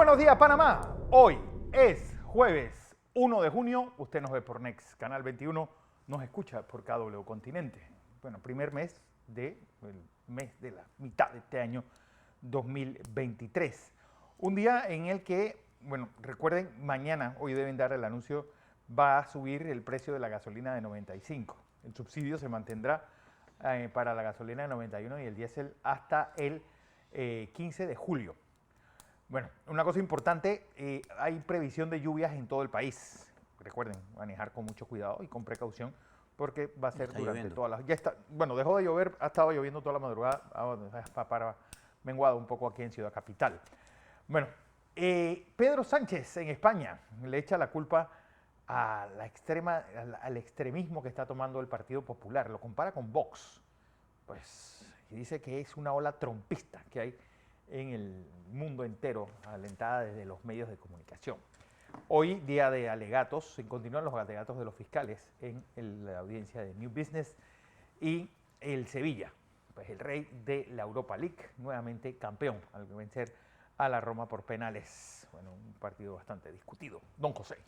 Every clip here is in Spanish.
Buenos días, Panamá. Hoy es jueves 1 de junio. Usted nos ve por Next, Canal 21. Nos escucha por KW Continente. Bueno, primer mes del mes de la mitad de este año 2023. Un día en el que, bueno, recuerden, mañana, hoy deben dar el anuncio, va a subir el precio de la gasolina de 95. El subsidio se mantendrá para la gasolina de 91 y el diésel hasta el 15 de julio. Bueno, una cosa importante, hay previsión de lluvias en todo el país. Recuerden, manejar con mucho cuidado y con precaución, porque va a ser durante todas las... Ya está, bueno, dejó de llover, ha estado lloviendo toda la madrugada, para menguado un poco aquí en Ciudad Capital. Bueno, Pedro Sánchez en España le echa la culpa a al extremismo que está tomando el Partido Popular. Lo compara con Vox. Pues, y dice que es una ola trompista que hay en el mundo entero, alentada desde los medios de comunicación. Hoy, día de alegatos, se continúan los alegatos de los fiscales en la audiencia de New Business y el Sevilla, pues el rey de la Europa League, nuevamente campeón al vencer a la Roma por penales. Bueno, un partido bastante discutido. Don José.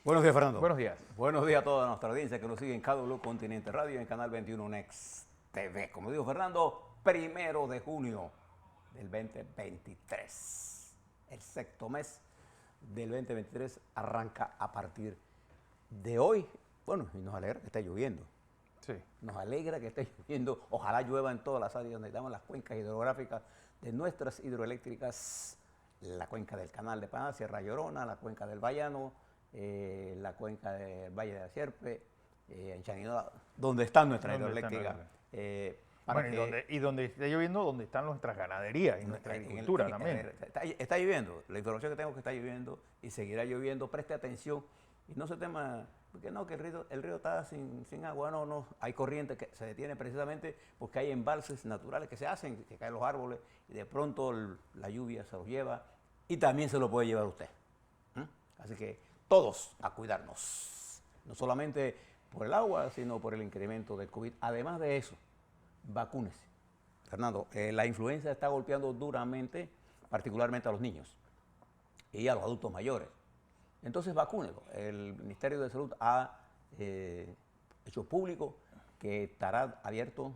Buenos días, Fernando. Buenos días. Buenos días a toda nuestra audiencia que nos sigue en KW Continente Radio, en Canal 21 Next TV. Como dijo Fernando, 1 de junio del 2023. El sexto mes del 2023 arranca a partir de hoy. Bueno, y nos alegra que esté lloviendo. Sí. Nos alegra que esté lloviendo. Ojalá llueva en todas las áreas donde estamos las cuencas hidrográficas de nuestras hidroeléctricas. La cuenca del Canal de Panamá, Sierra Llorona, la cuenca del Bayano, la cuenca del Valle de la Sierpe, en Chanidad, donde están nuestras hidroeléctricas. Bueno, y donde esté lloviendo, donde están nuestras ganaderías y nuestra agricultura también. Está lloviendo, la información que tengo es que está lloviendo y seguirá lloviendo. Preste atención y no se tema, porque no, que el río está sin agua, no, hay corriente que se detiene precisamente porque hay embalses naturales que se hacen, que caen los árboles y de pronto la lluvia se los lleva y también se lo puede llevar usted. Así que todos a cuidarnos, no solamente por el agua, sino por el incremento del COVID. Además de eso, vacúnese. Fernando, la influenza está golpeando duramente, particularmente a los niños y a los adultos mayores. Entonces, vacúnelo. El Ministerio de Salud ha hecho público que estará abierto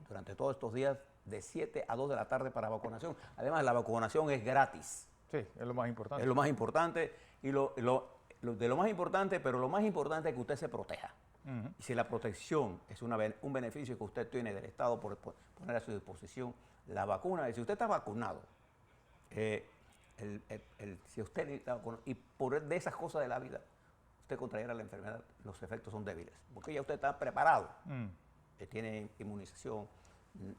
durante todos estos días de 7 a 2 de la tarde para vacunación. Además, la vacunación es gratis. Sí, es lo más importante. Es lo más importante y lo más importante, pero lo más importante es que usted se proteja. Y si la protección es un beneficio que usted tiene del Estado por poner a su disposición la vacuna, y si usted está vacunado, si usted está vacunado, y por de esas cosas de la vida, usted contraerá la enfermedad, los efectos son débiles, porque ya usted está preparado, tiene inmunización,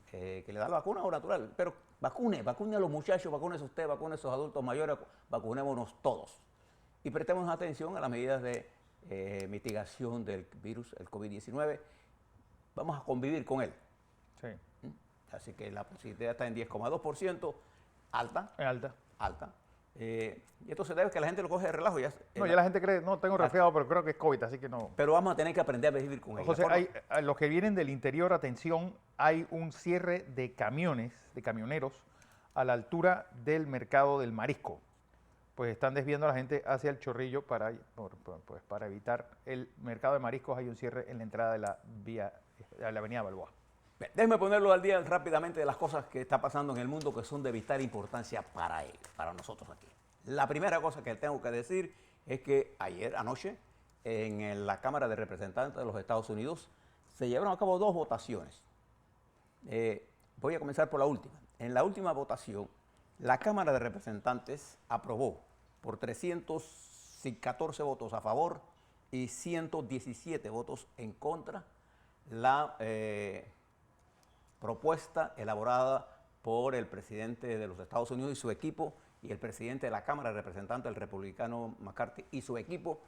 que le da la vacuna o natural, pero vacune a los muchachos, vacúnese usted, vacune a esos adultos mayores, vacunémonos todos. Y prestemos atención a las medidas de mitigación del virus, el COVID-19. Vamos a convivir con él. Sí. Así que la positividad está en 10,2%, alta. Es alta. Alta. Y esto se debe a que la gente lo coge de relajo. Ya la gente cree, no, tengo resfriado, pero creo que es COVID, así que no. Pero vamos a tener que aprender a vivir con él. José, a los que vienen del interior, atención, hay un cierre de camioneros, a la altura del mercado del Marisco. Pues están desviando a la gente hacia el Chorrillo para evitar el mercado de mariscos. Hay un cierre en la entrada de la avenida Balboa. Déjeme ponerlo al día rápidamente de las cosas que está pasando en el mundo que son de vital importancia para él, para nosotros aquí. La primera cosa que tengo que decir es que anoche, en la Cámara de Representantes de los Estados Unidos, se llevaron a cabo 2 votaciones. Voy a comenzar por la última. En la última votación, la Cámara de Representantes aprobó por 314 votos a favor y 117 votos en contra la propuesta elaborada por el presidente de los Estados Unidos y su equipo y el presidente de la Cámara de Representantes, el republicano McCarthy, y su equipo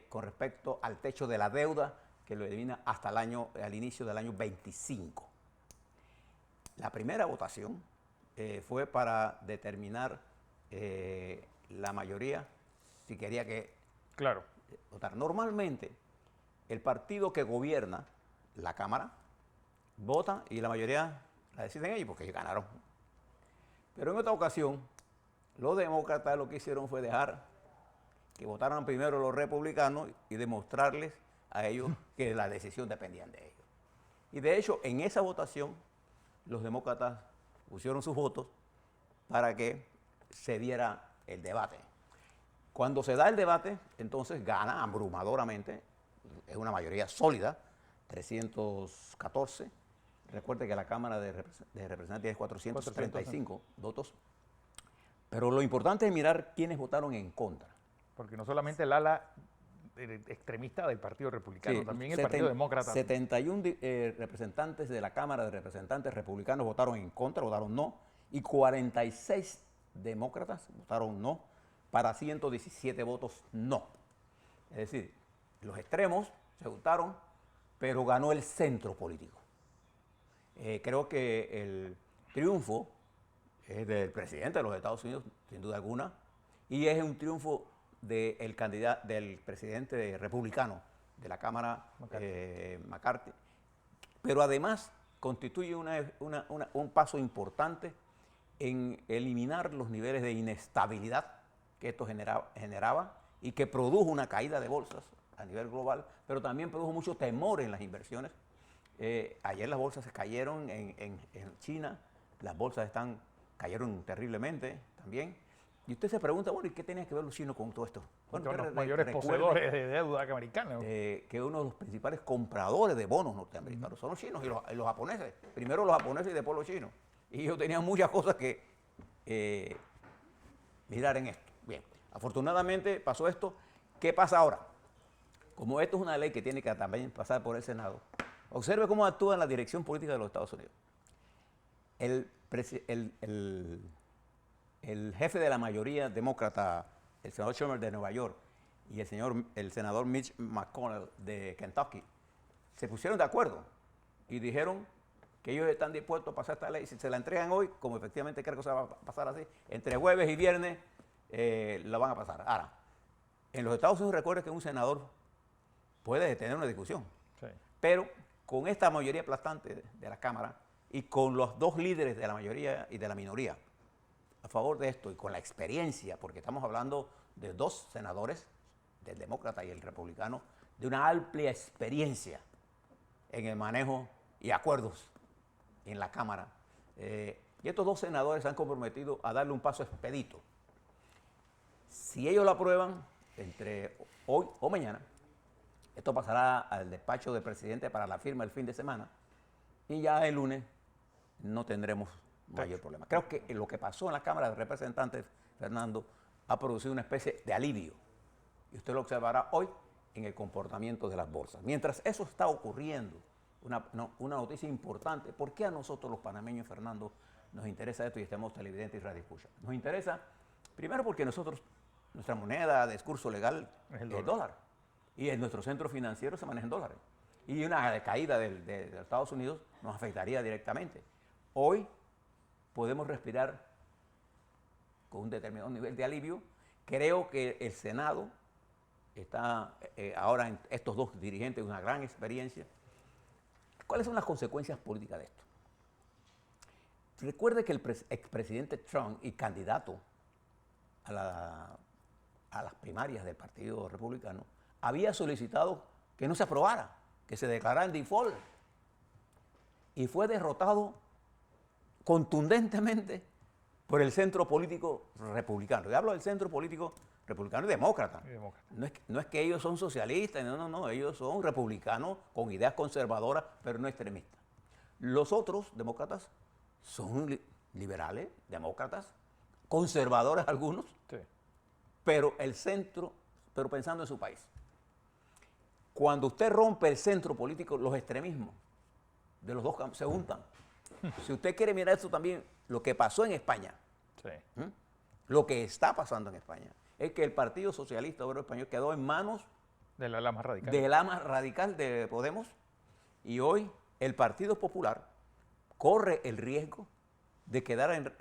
con respecto al techo de la deuda que lo elimina hasta al inicio del año 25. La primera votación fue para determinar la mayoría, si quería que votar. Normalmente, el partido que gobierna la Cámara vota y la mayoría la deciden ellos porque ellos ganaron. Pero en esta ocasión, Los demócratas lo que hicieron fue dejar que votaran primero los republicanos y demostrarles a ellos que la decisión dependía de ellos. Y de hecho, en esa votación, los demócratas pusieron sus votos para que se diera el debate. Cuando se da el debate, entonces gana abrumadoramente, es una mayoría sólida, 314. Recuerde que la Cámara de Representantes es 435 votos. Pero lo importante es mirar quiénes votaron en contra. Porque no solamente el ala extremista del Partido Republicano, Sí, también el Partido Demócrata. 71 representantes de la Cámara de Representantes republicanos votaron en contra, votaron no, y 46 demócratas votaron no, para 117 votos no. Es decir, los extremos se votaron, pero ganó el centro político. Creo que el triunfo es del presidente de los Estados Unidos, sin duda alguna, y es un triunfo del candidato, del presidente republicano de la Cámara, McCarthy, pero además constituye un paso importante en eliminar los niveles de inestabilidad que esto generaba y que produjo una caída de bolsas a nivel global, pero también produjo mucho temor en las inversiones. Ayer las bolsas se cayeron en China, las bolsas cayeron terriblemente también. Y usted se pregunta, bueno, ¿y qué tenía que ver los chinos con todo esto? Bueno, son los mayores poseedores de deuda americana. Que uno de los principales compradores de bonos norteamericanos son los chinos y los japoneses. Primero los japoneses y después los chinos. Y ellos tenían muchas cosas que mirar en esto. Bien, afortunadamente pasó esto. ¿Qué pasa ahora? Como esto es una ley que tiene que también pasar por el Senado, observe cómo actúa en la dirección política de los Estados Unidos. El jefe de la mayoría demócrata, el senador Schumer de Nueva York y el senador Mitch McConnell de Kentucky, se pusieron de acuerdo y dijeron que ellos están dispuestos a pasar esta ley. Si se la entregan hoy, como efectivamente creo que se va a pasar así, entre jueves y viernes la van a pasar. Ahora, en los Estados Unidos recuerden que un senador puede detener una discusión, sí, pero con esta mayoría aplastante de la Cámara y con los dos líderes de la mayoría y de la minoría a favor de esto y con la experiencia, porque estamos hablando de dos senadores, del demócrata y el republicano, de una amplia experiencia en el manejo y acuerdos en la Cámara. Y estos dos senadores se han comprometido a darle un paso expedito. Si ellos lo aprueban entre hoy o mañana, esto pasará al despacho del presidente para la firma el fin de semana y ya el lunes no tendremos mayor problema. Creo que lo que pasó en la Cámara de Representantes, Fernando, ha producido una especie de alivio. Y usted lo observará hoy en el comportamiento de las bolsas. Mientras eso está ocurriendo, una noticia importante. ¿Por qué a nosotros los panameños, Fernando, nos interesa esto y estamos televidentes y radioescuchas? Nos interesa, primero porque nuestra moneda de curso legal es el dólar. Y en nuestro centro financiero se maneja en dólares. Y una caída de Estados Unidos nos afectaría directamente. Hoy podemos respirar con un determinado nivel de alivio. Creo que el Senado está ahora en estos dos dirigentes una gran experiencia. ¿Cuáles son las consecuencias políticas de esto? Recuerde que el expresidente Trump y candidato a las primarias del Partido Republicano había solicitado que no se aprobara, que se declarara en default. Y fue derrotado contundentemente por el centro político republicano. Yo hablo del centro político republicano y demócrata. No es que ellos son socialistas, no, ellos son republicanos con ideas conservadoras, pero no extremistas. Los otros demócratas son liberales, demócratas, conservadores algunos, sí, pero pensando en su país. Cuando usted rompe el centro político, los extremismos de los dos campos se juntan. Si usted quiere mirar esto también, lo que pasó en España, sí, lo que está pasando en España, es que el Partido Socialista Obrero Español quedó en manos del ala más radical. Del ala más radical de Podemos, y hoy el Partido Popular corre el riesgo de quedar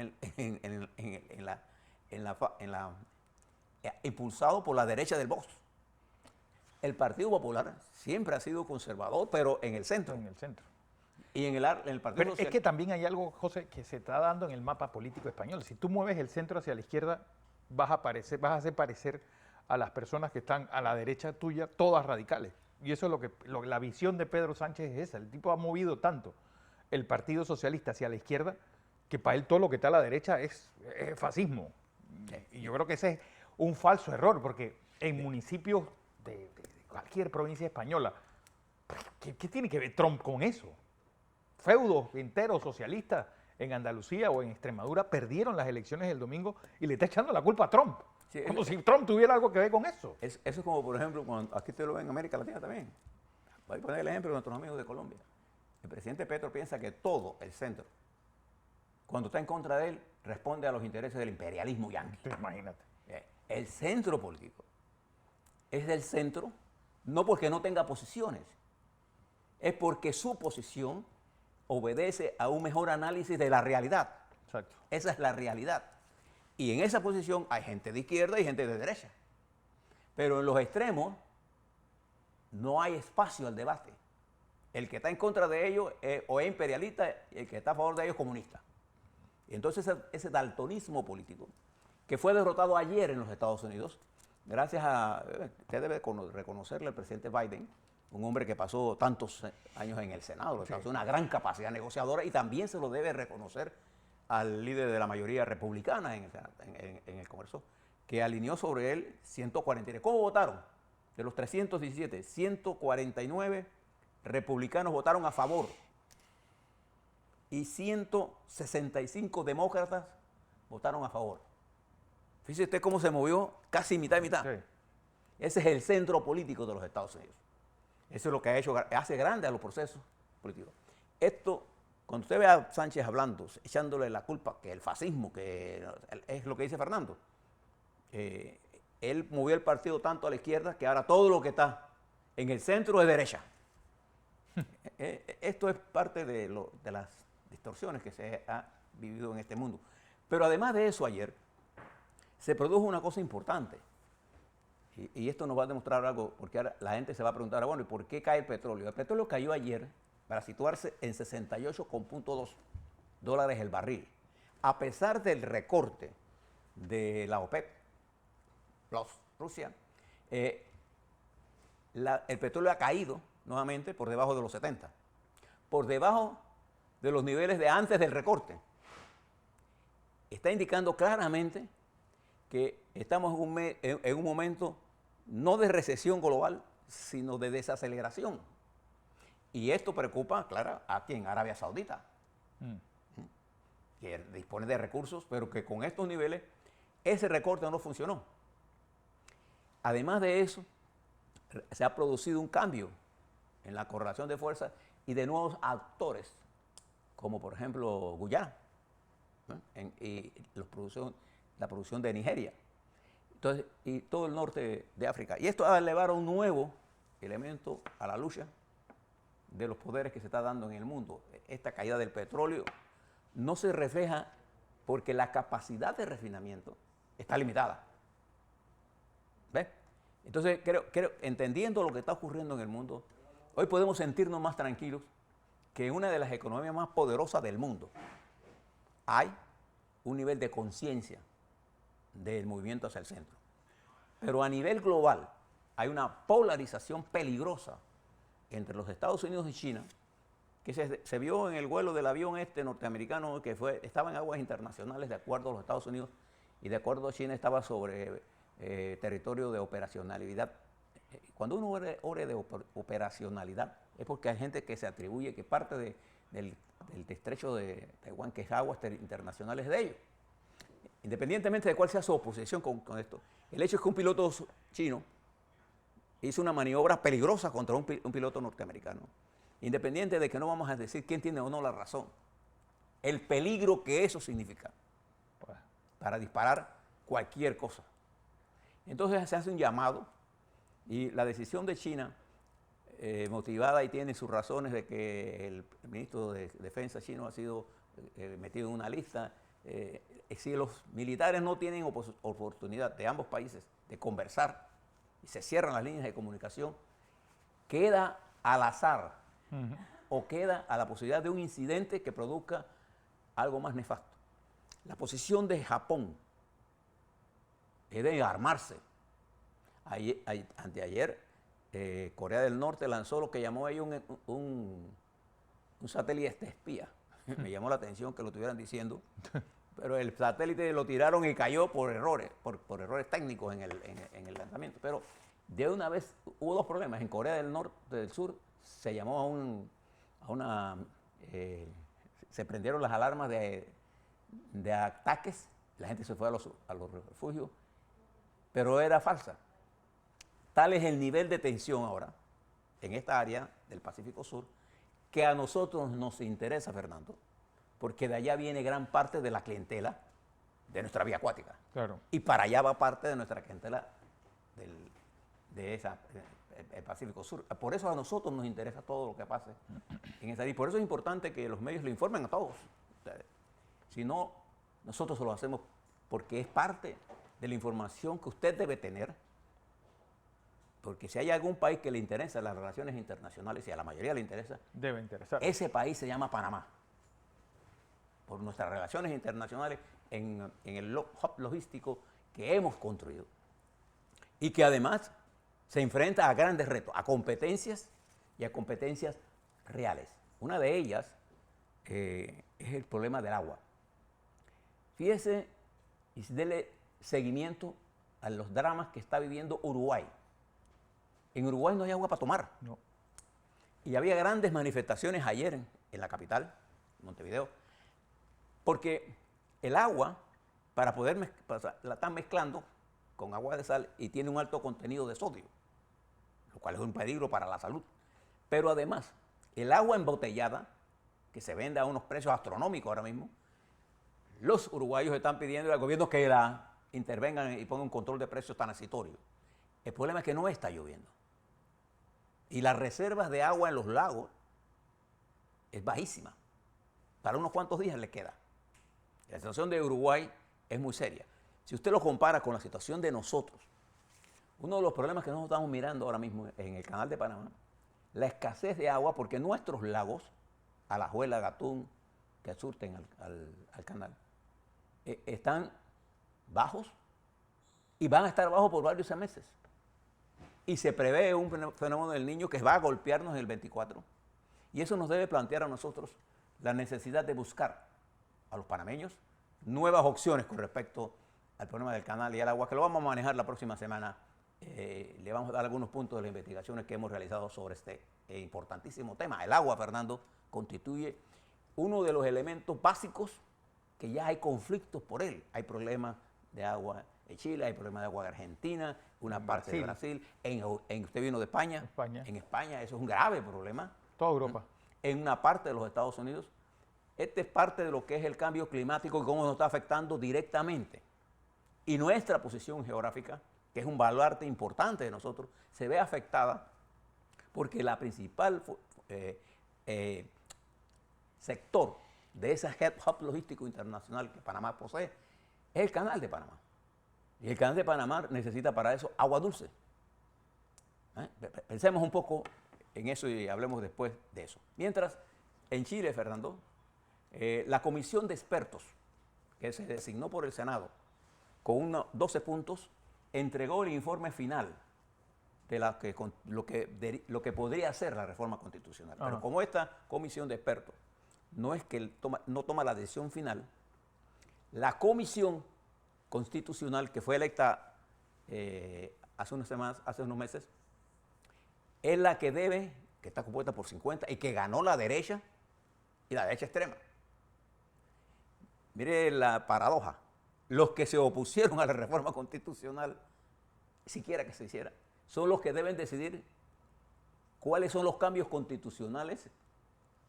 impulsado por la derecha del Vox. El Partido Popular siempre ha sido conservador, pero en el centro. En el centro. Y en el Partido Pero Social. es que también hay algo, José, que se está dando en el mapa político español. Si tú mueves el centro hacia la izquierda, vas a hacer parecer a las personas que están a la derecha tuya, todas radicales. Y eso es la visión de Pedro Sánchez es esa. El tipo ha movido tanto el Partido Socialista hacia la izquierda que para él todo lo que está a la derecha es fascismo. Y yo creo que ese es un falso error, porque en municipios de cualquier provincia española, ¿qué tiene que ver Trump con eso? Feudos enteros socialistas en Andalucía o en Extremadura perdieron las elecciones del domingo y le está echando la culpa a Trump. Sí, Como si Trump tuviera algo que ver con eso. Eso es como, por ejemplo, cuando aquí te lo ven en América Latina también. Voy a poner el ejemplo de nuestros amigos de Colombia. El presidente Petro piensa que todo el centro, cuando está en contra de él, responde a los intereses del imperialismo yanqui. Imagínate. El centro político es del centro, no porque no tenga posiciones, es porque su posición obedece a un mejor análisis de la realidad. Exacto. Esa es la realidad. Y en esa posición hay gente de izquierda y gente de derecha. Pero en los extremos no hay espacio al debate. El que está en contra de ellos o es imperialista y el que está a favor de ellos es comunista. Y entonces ese daltonismo político, que fue derrotado ayer en los Estados Unidos, gracias a, usted debe reconocerle al presidente Biden, un hombre que pasó tantos años en el Senado, sí, una gran capacidad negociadora, y también se lo debe reconocer al líder de la mayoría republicana en el Congreso, que alineó sobre él 149. ¿Cómo votaron? De los 317, 149 republicanos votaron a favor y 165 demócratas votaron a favor. Fíjese usted cómo se movió casi mitad y mitad. Sí. Ese es el centro político de los Estados Unidos. Eso es lo que hace grande a los procesos políticos. Esto, cuando usted ve a Sánchez hablando, echándole la culpa, que el fascismo, que es lo que dice Fernando, él movió el partido tanto a la izquierda que ahora todo lo que está en el centro es derecha. Esto es parte de las distorsiones que se ha vivido en este mundo. Pero además de eso, ayer se produjo una cosa importante. Y esto nos va a demostrar algo, porque ahora la gente se va a preguntar, bueno, ¿y por qué cae el petróleo? El petróleo cayó ayer para situarse en $68,2 el barril. A pesar del recorte de la OPEP plus Rusia, el petróleo ha caído nuevamente por debajo de los 70, por debajo de los niveles de antes del recorte. Está indicando claramente que estamos en un momento no de recesión global, sino de desaceleración. Y esto preocupa, claro, aquí en Arabia Saudita, que dispone de recursos, pero que con estos niveles ese recorte no funcionó. Además de eso, se ha producido un cambio en la correlación de fuerzas y de nuevos actores, como por ejemplo Guyana, y la producción de Nigeria. Entonces, y todo el norte de África. Y esto va a elevar un nuevo elemento a la lucha de los poderes que se está dando en el mundo. Esta caída del petróleo no se refleja porque la capacidad de refinamiento está limitada. ¿Ves? Entonces, creo, entendiendo lo que está ocurriendo en el mundo, hoy podemos sentirnos más tranquilos que en una de las economías más poderosas del mundo hay un nivel de conciencia del movimiento hacia el centro. Pero a nivel global hay una polarización peligrosa entre los Estados Unidos y China, que se vio en el vuelo del avión norteamericano que estaba en aguas internacionales de acuerdo a los Estados Unidos y de acuerdo a China estaba sobre territorio de operacionalidad. Cuando uno habla de operacionalidad es porque hay gente que se atribuye que parte del estrecho de Taiwán, que es aguas internacionales de ellos. Independientemente de cuál sea su oposición con esto, el hecho es que un piloto chino hizo una maniobra peligrosa contra un piloto norteamericano. Independiente de que no vamos a decir quién tiene o no la razón, el peligro que eso significa para disparar cualquier cosa. Entonces se hace un llamado y la decisión de China, motivada y tiene sus razones de que el ministro de Defensa chino ha sido metido en una lista, si los militares no tienen oportunidad de ambos países de conversar y se cierran las líneas de comunicación, queda al azar o queda a la posibilidad de un incidente que produzca algo más nefasto. La posición de Japón es de armarse. Anteayer, Corea del Norte lanzó lo que llamó ellos un satélite espía. Me llamó la atención que lo estuvieran diciendo, pero el satélite lo tiraron y cayó por errores, por errores técnicos en el lanzamiento. Pero de una vez hubo dos problemas. En Corea del Norte, del Sur, se llamó se prendieron las alarmas de ataques, la gente se fue a los refugios, pero era falsa. Tal es el nivel de tensión ahora en esta área del Pacífico Sur que a nosotros nos interesa, Fernando, porque de allá viene gran parte de la clientela de nuestra vía acuática. Claro. Y para allá va parte de nuestra clientela el Pacífico Sur. Por eso a nosotros nos interesa todo lo que pase en esa área. Y por eso es importante que los medios le informen a todos. Si no, nosotros lo hacemos porque es parte de la información que usted debe tener. Porque si hay algún país que le interesa las relaciones internacionales, y a la mayoría le interesa, debe interesar. Ese país se llama Panamá. Por nuestras relaciones internacionales en el hub logístico que hemos construido. Y que además se enfrenta a grandes retos, a competencias y a competencias reales. Una de ellas es el problema del agua. Fíjese y dele seguimiento a los dramas que está viviendo Uruguay. En Uruguay no hay agua para tomar. No. Y había grandes manifestaciones ayer en la capital, Montevideo, porque el agua, para poder la están mezclando con agua de sal y tiene un alto contenido de sodio, lo cual es un peligro para la salud. Pero además, el agua embotellada, que se vende a unos precios astronómicos ahora mismo, los uruguayos están pidiendo al gobierno que la intervengan y pongan un control de precios transitorio. El problema es que no está lloviendo. Y las reservas de agua en los lagos es bajísima. Para unos cuantos días le queda. La situación de Uruguay es muy seria. Si usted lo compara con la situación de nosotros, uno de los problemas que nosotros estamos mirando ahora mismo en el Canal de Panamá, la escasez de agua, porque nuestros lagos, Alajuela, Gatún, que surten al canal, están bajos y van a estar bajos por varios meses. Y se prevé un fenómeno del Niño que va a golpearnos en el 24. Y eso nos debe plantear a nosotros la necesidad de buscar a los panameños nuevas opciones con respecto al problema del canal y al agua, que lo vamos a manejar la próxima semana. Le vamos a dar algunos puntos de las investigaciones que hemos realizado sobre este importantísimo tema. El agua, Fernando, constituye uno de los elementos básicos que ya hay conflictos por él. Hay problemas de agua en Chile, hay problemas de agua de Argentina, una parte de Brasil. Usted vino de España. En España eso es un grave problema. Toda Europa. En una parte de los Estados Unidos. Este es parte de lo que es el cambio climático y cómo nos está afectando directamente. Y nuestra posición geográfica, que es un baluarte importante de nosotros, se ve afectada porque la principal sector de ese hub logístico internacional que Panamá posee es el Canal de Panamá. Y el Canal de Panamá necesita para eso agua dulce. Pensemos un poco en eso y hablemos después de eso. Mientras, en Chile, Fernando, la comisión de expertos que se designó por el Senado con 12 puntos entregó el informe final de lo que podría ser la reforma constitucional. Pero como esta comisión de expertos no es que no toma la decisión final, la comisión constitucional que fue electa hace unos meses, es la que está compuesta por 50 y que ganó la derecha y la derecha extrema. Mire la paradoja. Los que se opusieron a la reforma constitucional, siquiera que se hiciera, son los que deben decidir cuáles son los cambios constitucionales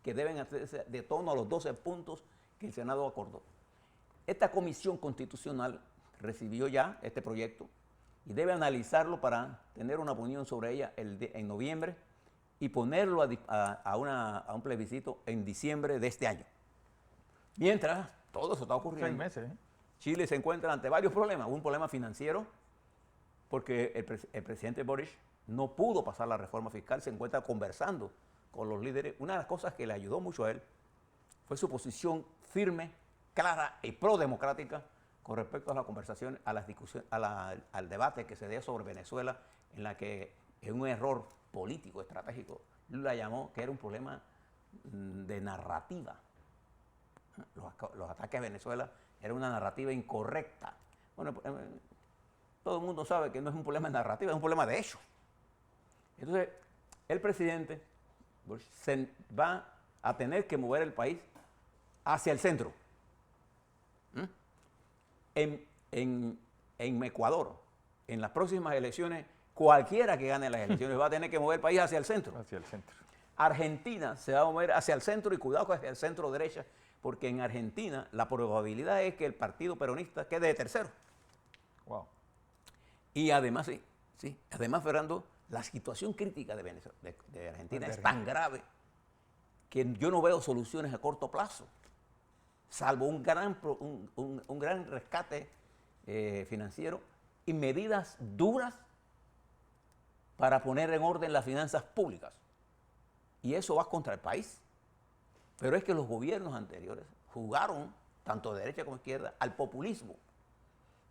que deben hacerse de torno a los 12 puntos que el Senado acordó. Esta comisión constitucional recibió ya este proyecto y debe analizarlo para tener una opinión sobre ella en noviembre y ponerlo a un plebiscito en diciembre de este año. Mientras todo eso está ocurriendo, 6 meses. Chile se encuentra ante varios problemas. Un problema financiero, porque el presidente Boric no pudo pasar la reforma fiscal, se encuentra conversando con los líderes, una de las cosas que le ayudó mucho a él fue su posición firme, clara y pro-democrática con respecto a las conversaciones, a las discusiones, al debate que se dio sobre Venezuela, en la que es un error político, estratégico. Lula llamó que era un problema de narrativa. Los ataques a Venezuela era una narrativa incorrecta. Bueno, todo el mundo sabe que no es un problema de narrativa, es un problema de hecho. Entonces, el presidente Bush se va a tener que mover el país hacia el centro. En Ecuador, en las próximas elecciones, cualquiera que gane las elecciones va a tener que mover el país hacia el centro. Hacia el centro. Argentina se va a mover hacia el centro y cuidado con el centro derecha, porque en Argentina la probabilidad es que el partido peronista quede de tercero. Wow. Y además, además, Fernando, la situación crítica de Venezuela, de Argentina es tan grave que yo no veo soluciones a corto plazo, salvo un gran rescate financiero y medidas duras para poner en orden las finanzas públicas. Y eso va contra el país. Pero es que los gobiernos anteriores jugaron, tanto de derecha como de izquierda, al populismo.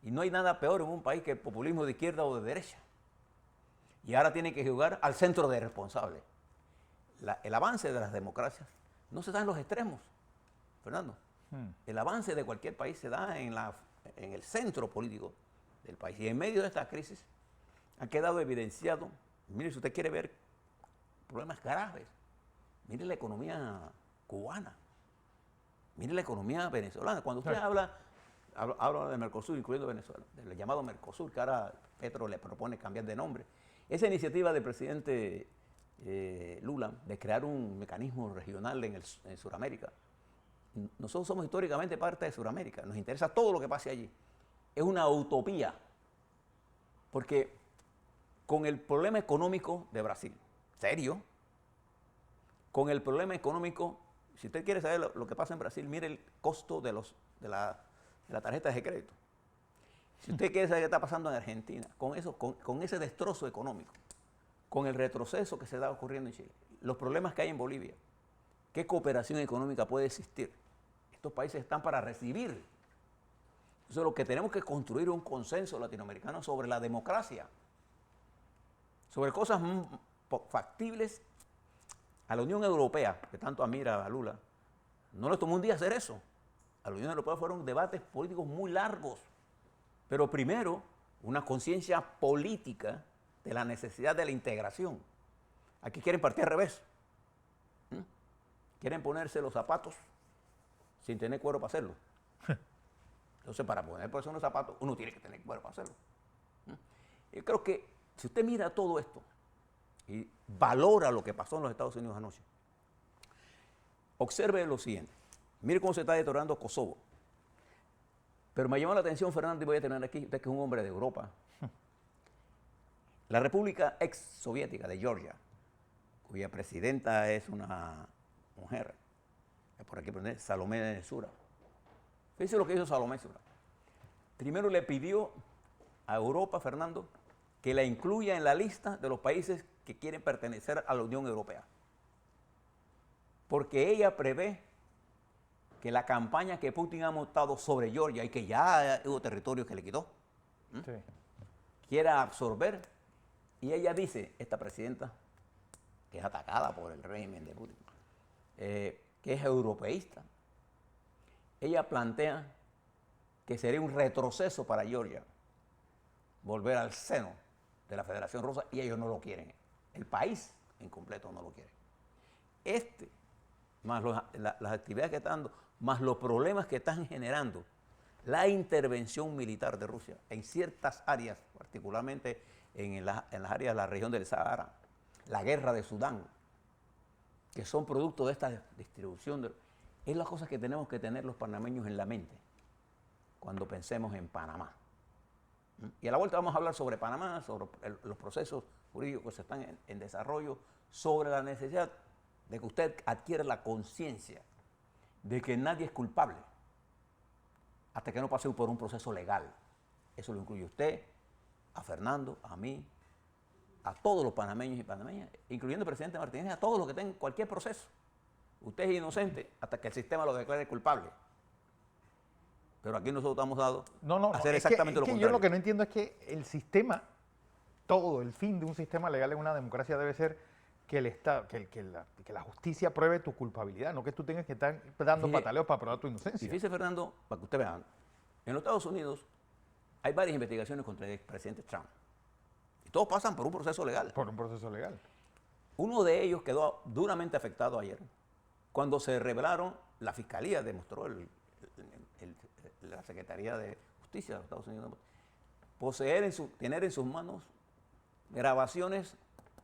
Y no hay nada peor en un país que el populismo de izquierda o de derecha. Y ahora tienen que jugar al centro de responsables. El avance de las democracias no se da en los extremos, Fernando. El avance de cualquier país se da en el centro político del país. Y en medio de esta crisis ha quedado evidenciado, mire, si usted quiere ver problemas graves, mire la economía cubana, mire la economía venezolana. Cuando usted habla del Mercosur, incluyendo Venezuela, del llamado Mercosur, que ahora Petro le propone cambiar de nombre, esa iniciativa del presidente Lula de crear un mecanismo regional en Sudamérica. Nosotros somos históricamente parte de Sudamérica, nos interesa todo lo que pase allí. Es una utopía, porque con el problema económico de Brasil, serio, con el problema económico, si usted quiere saber lo que pasa en Brasil, mire el costo de las tarjetas de crédito. Si usted quiere saber qué está pasando en Argentina, con ese destrozo económico, con el retroceso que se está ocurriendo en Chile, los problemas que hay en Bolivia, ¿qué cooperación económica puede existir? Estos países están para recibir. Entonces lo que tenemos que construir es un consenso latinoamericano sobre la democracia, sobre cosas factibles. A la Unión Europea, que tanto admira a Lula, no le tomó un día hacer eso. A la Unión Europea fueron debates políticos muy largos, pero primero una conciencia política de la necesidad de la integración. Aquí quieren partir al revés. Quieren ponerse los zapatos sin tener cuero para hacerlo. Entonces, para ponerse unos zapatos, uno tiene que tener cuero para hacerlo. Yo creo que si usted mira todo esto y valora lo que pasó en los Estados Unidos anoche, observe lo siguiente. Mire cómo se está deteriorando Kosovo. Pero me llamó la atención, Fernando, y voy a tener aquí, usted que es un hombre de Europa, la República ex soviética de Georgia, cuya presidenta es una mujer, por aquí poner Salomé de Sura. Fíjese lo que hizo Salomé de Sura. Primero le pidió a Europa, Fernando, que la incluya en la lista de los países que quieren pertenecer a la Unión Europea. Porque ella prevé que la campaña que Putin ha montado sobre Georgia y que ya hubo territorios que le quitó, sí, quiera absorber. Y ella dice, esta presidenta, que es atacada por el régimen de Putin, que es europeísta, ella plantea que sería un retroceso para Georgia volver al seno de la Federación Rusa, y ellos no lo quieren. El país en completo no lo quiere. Más las actividades que están dando, más los problemas que están generando la intervención militar de Rusia en ciertas áreas, particularmente en las áreas de la región del Sahara, la guerra de Sudán, que son producto de esta distribución, es las cosas que tenemos que tener los panameños en la mente cuando pensemos en Panamá. Y a la vuelta vamos a hablar sobre Panamá, sobre los procesos jurídicos que están en desarrollo, sobre la necesidad de que usted adquiera la conciencia de que nadie es culpable hasta que no pase por un proceso legal. Eso lo incluye usted, a Fernando, a mí, a todos los panameños y panameñas, incluyendo el presidente Martínez, a todos los que tengan cualquier proceso. Usted es inocente hasta que el sistema lo declare culpable. Pero aquí nosotros estamos dados a hacer exactamente lo contrario. Yo lo que no entiendo es que el sistema, todo el fin de un sistema legal en una democracia debe ser que la justicia pruebe tu culpabilidad, no que tú tengas que estar dando pataleos para probar tu inocencia. Y fíjese, Fernando, para que usted vea, en los Estados Unidos hay varias investigaciones contra el expresidente Trump. Y todos pasan por un proceso legal. Por un proceso legal. Uno de ellos quedó duramente afectado ayer, cuando se revelaron, la Fiscalía demostró, la Secretaría de Justicia de los Estados Unidos, tener en sus manos grabaciones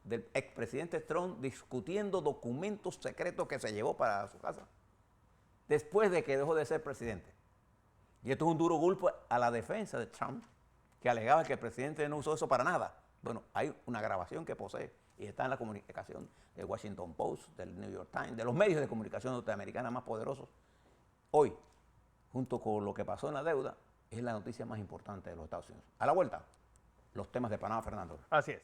del expresidente Trump discutiendo documentos secretos que se llevó para su casa, después de que dejó de ser presidente. Y esto es un duro golpe a la defensa de Trump, que alegaba que el presidente no usó eso para nada. Bueno, hay una grabación que posee y está en la comunicación del Washington Post, del New York Times, de los medios de comunicación norteamericanos más poderosos. Hoy, junto con lo que pasó en la deuda, es la noticia más importante de los Estados Unidos. A la vuelta, los temas de Panamá, Fernando. Así es.